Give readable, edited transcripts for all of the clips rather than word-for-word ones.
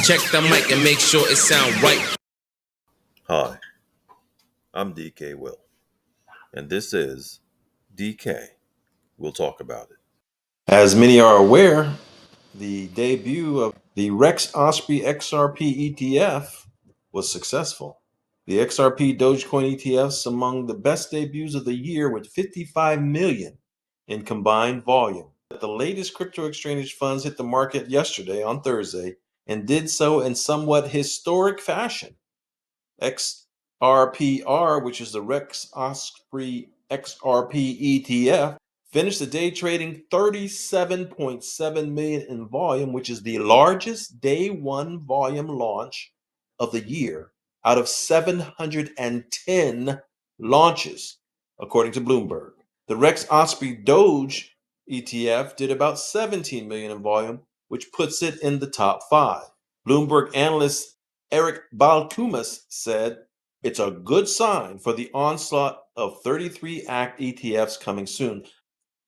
Check the mic and make sure it sound right. Hi, I'm DKWILL, and this is DK. We'll talk about it. As many are aware, the debut of the Rex Osprey XRP ETF was successful. The XRP Dogecoin ETFs among the best debuts of the year with 55 million in combined volume. The latest crypto exchange funds hit the market yesterday on Thursday and did so in somewhat historic fashion. XRPR, which is the Rex Osprey XRP ETF, finished the day trading 37.7 million in volume, which is the largest day one volume launch of the year out of 710 launches, according to Bloomberg. The Rex Osprey Doge ETF did about 17 million in volume, which puts it in the top 5. Bloomberg analyst Eric Balkumas said it's a good sign for the onslaught of 33 Act ETFs coming soon.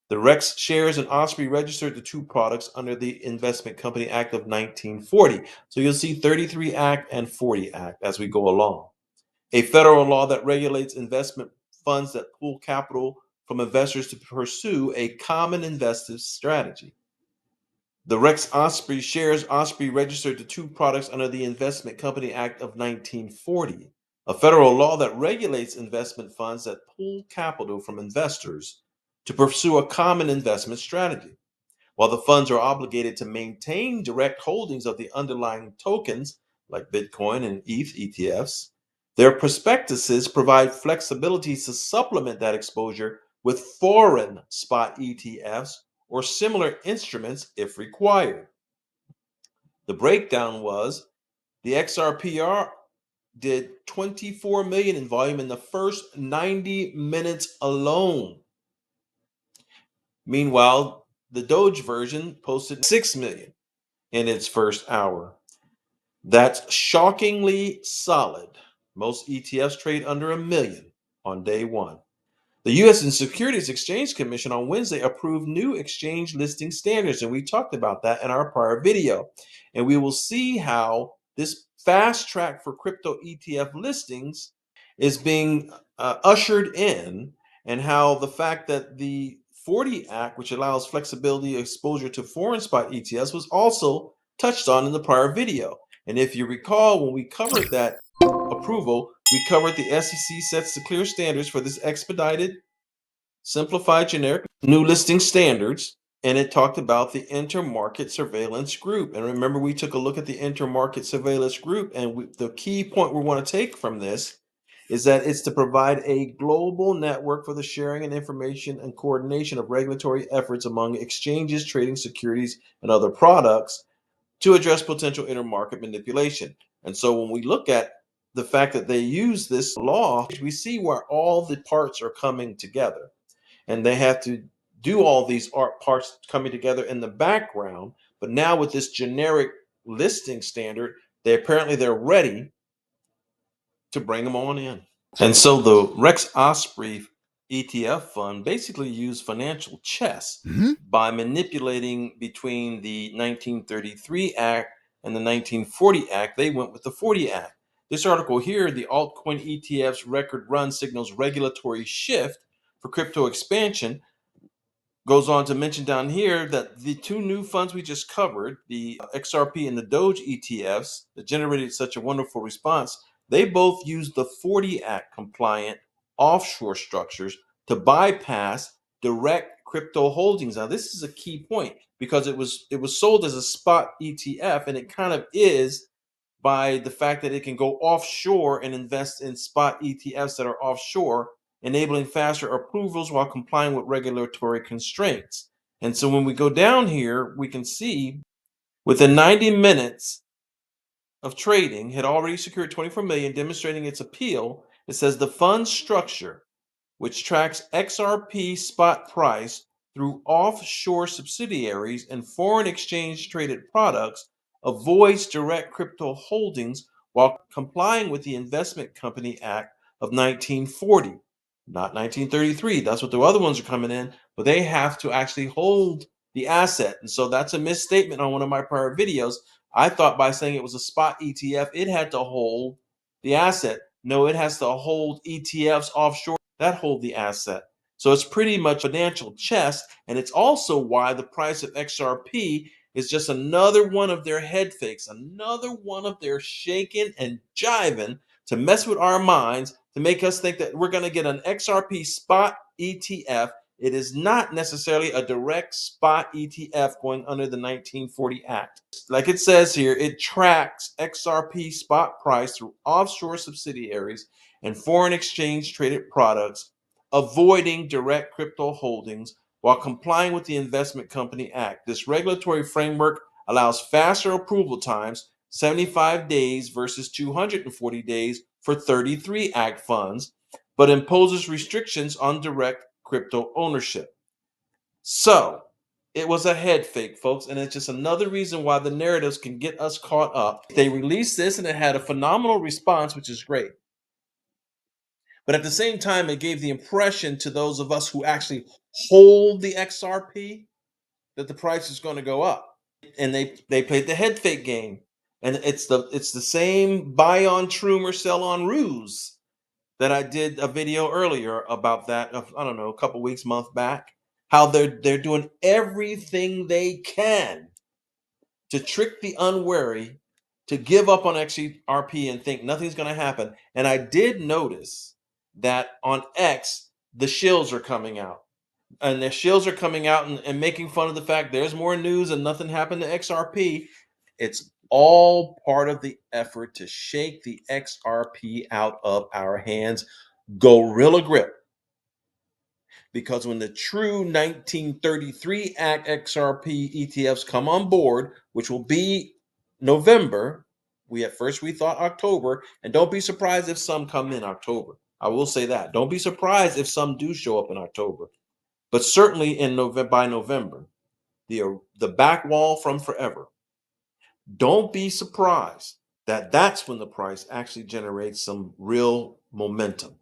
The Rex shares and Osprey registered the two products under the Investment Company Act of 1940. So you'll see 33 Act and 40 Act as we go along. A federal law that regulates investment funds that pool capital from investors to pursue a common investment strategy. The Rex Osprey shares Osprey registered the two products under the Investment Company Act of 1940, a federal law that regulates investment funds that pool capital from investors to pursue a common investment strategy. While the funds are obligated to maintain direct holdings of the underlying tokens, like Bitcoin and ETH ETFs, their prospectuses provide flexibility to supplement that exposure with foreign spot ETFs or similar instruments if required. The breakdown was the XRPR did 24 million in volume in the first 90 minutes alone. Meanwhile, the Doge version posted 6 million in its first hour. That's shockingly solid. Most ETFs trade under a million on day one. The U.S. Securities Exchange Commission on Wednesday approved new exchange listing standards, and we talked about that in our prior video. And we will see how this fast track for crypto ETF listings is being ushered in, and how the fact that the 40 Act, which allows flexibility exposure to foreign spot ETFs, was also touched on in the prior video. And if you recall, when we covered that approval, we covered the SEC sets the clear standards for this expedited, simplified, generic new listing standards, and it talked about the intermarket surveillance group. And remember, we took a look at the intermarket surveillance group, and the key point we want to take from this is that it's to provide a global network for the sharing and information and coordination of regulatory efforts among exchanges trading securities and other products to address potential intermarket manipulation. And so when we look at the fact that they use this law, we see where all the parts are coming together. And they have to do all these parts coming together in the background. But now with this generic listing standard, they're ready to bring them on in. And so the Rex Osprey ETF fund basically used financial chess by manipulating between the 1933 Act and the 1940 Act. They went with the 40 Act. This article here, the altcoin ETF's record run signals regulatory shift for crypto expansion, goes on to mention down here that the two new funds we just covered, the XRP and the Doge ETFs, that generated such a wonderful response, they both use the 40 Act compliant offshore structures to bypass direct crypto holdings. Now, this is a key point because it was sold as a spot ETF, and it kind of is by the fact that it can go offshore and invest in spot ETFs that are offshore, enabling faster approvals while complying with regulatory constraints. And so when we go down here, we can see within 90 minutes of trading had already secured 24 million, demonstrating its appeal. It says the fund structure, which tracks XRP spot price through offshore subsidiaries and foreign exchange traded products, avoids direct crypto holdings while complying with the Investment Company Act of 1940, not 1933. That's what the other ones are coming in, but they have to actually hold the asset. And so that's a misstatement on one of my prior videos. I thought by saying it was a spot ETF, it had to hold the asset. No, it has to hold ETFs offshore that hold the asset. So it's pretty much financial chess. And it's also why the price of XRP is just another one of their head fakes, another one of their shaking and jiving to mess with our minds to make us think that we're going to get an XRP spot ETF. It is not necessarily a direct spot ETF going under the 1940 Act. Like it says here, it tracks XRP spot price through offshore subsidiaries and foreign exchange traded products, avoiding direct crypto holdings while complying with the Investment Company Act. This regulatory framework allows faster approval times, 75 days versus 240 days for 33 Act funds, but imposes restrictions on direct crypto ownership. So it was a head fake, folks, and it's just another reason why the narratives can get us caught up. They released this and it had a phenomenal response, which is great. But at the same time, it gave the impression to those of us who actually hold the XRP that the price is going to go up. And they played the head fake game. And it's the same buy on Troom or sell on ruse that I did a video earlier about that of, I don't know, a couple weeks, month back. How they're doing everything they can to trick the unwary to give up on XRP and think nothing's going to happen. And I did notice that on X, the shills are coming out. And the shills are coming out and making fun of the fact there's more news and nothing happened to XRP. It's all part of the effort to shake the XRP out of our hands. Gorilla grip. Because when the true 1933 Act XRP ETFs come on board, which will be November, we thought October, and don't be surprised if some come in October. I will say that. Don't be surprised if some do show up in October, but certainly in November, by November, the back wall from forever. Don't be surprised that that's when the price actually generates some real momentum,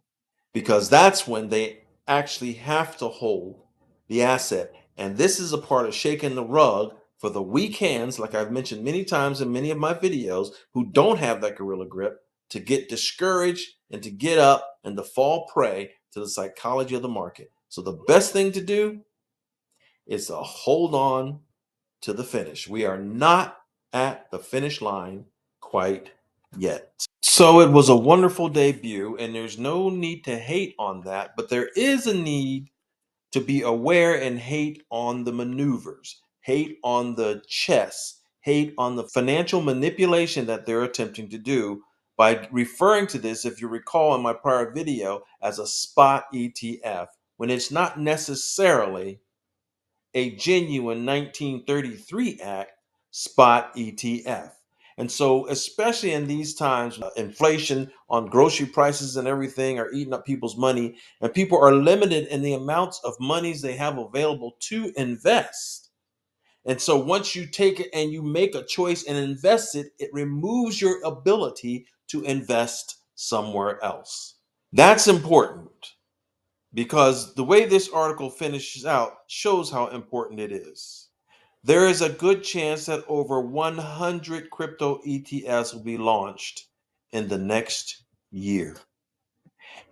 because that's when they actually have to hold the asset. And this is a part of shaking the rug for the weak hands, like I've mentioned many times in many of my videos, who don't have that gorilla grip, to get discouraged and to get up and to fall prey to the psychology of the market. So the best thing to do is to hold on to the finish. We are not at the finish line quite yet. So it was a wonderful debut, and there's no need to hate on that, but there is a need to be aware and hate on the maneuvers, hate on the chess, hate on the financial manipulation that they're attempting to do by referring to this, if you recall in my prior video, as a spot ETF, when it's not necessarily a genuine 1933 Act spot ETF. And so, especially in these times, inflation on grocery prices and everything are eating up people's money, and people are limited in the amounts of monies they have available to invest. And so, once you take it and you make a choice and invest it, it removes your ability to invest somewhere else. That's important, because the way this article finishes out shows how important it is. There is a good chance that over 100 crypto ETFs will be launched in the next year.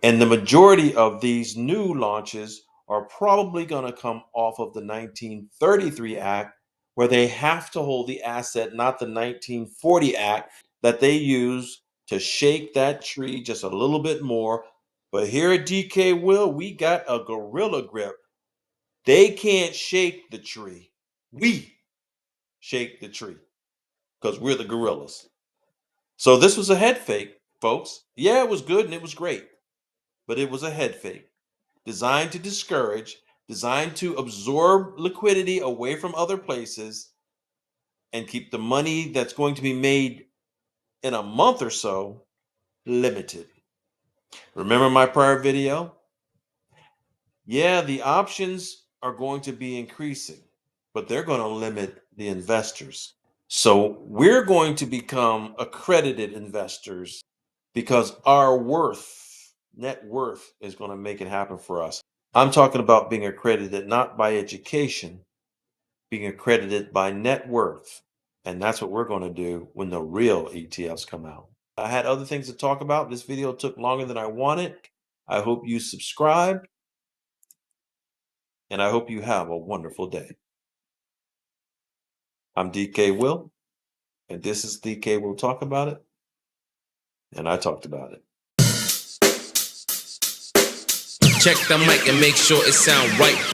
And the majority of these new launches are probably going to come off of the 1933 Act, where they have to hold the asset, not the 1940 Act that they use to shake that tree just a little bit more. But here at DK Will, we got a gorilla grip. They can't shake the tree. We shake the tree because we're the gorillas. So this was a head fake, folks. Yeah, it was good and it was great, but it was a head fake designed to discourage, designed to absorb liquidity away from other places and keep the money that's going to be made in a month or so limited. Remember my prior video? Yeah, the options are going to be increasing, but they're going to limit the investors. So we're going to become accredited investors because our net worth, is going to make it happen for us. I'm talking about being accredited not by education, being accredited by net worth. And that's what we're going to do when the real ETFs come out. I had other things to talk about. This video took longer than I wanted. I hope you subscribe, and I hope you have a wonderful day. I'm DK Will, and this is DK Will Talk About It, and I talked about it. Check the mic and make sure it sound right.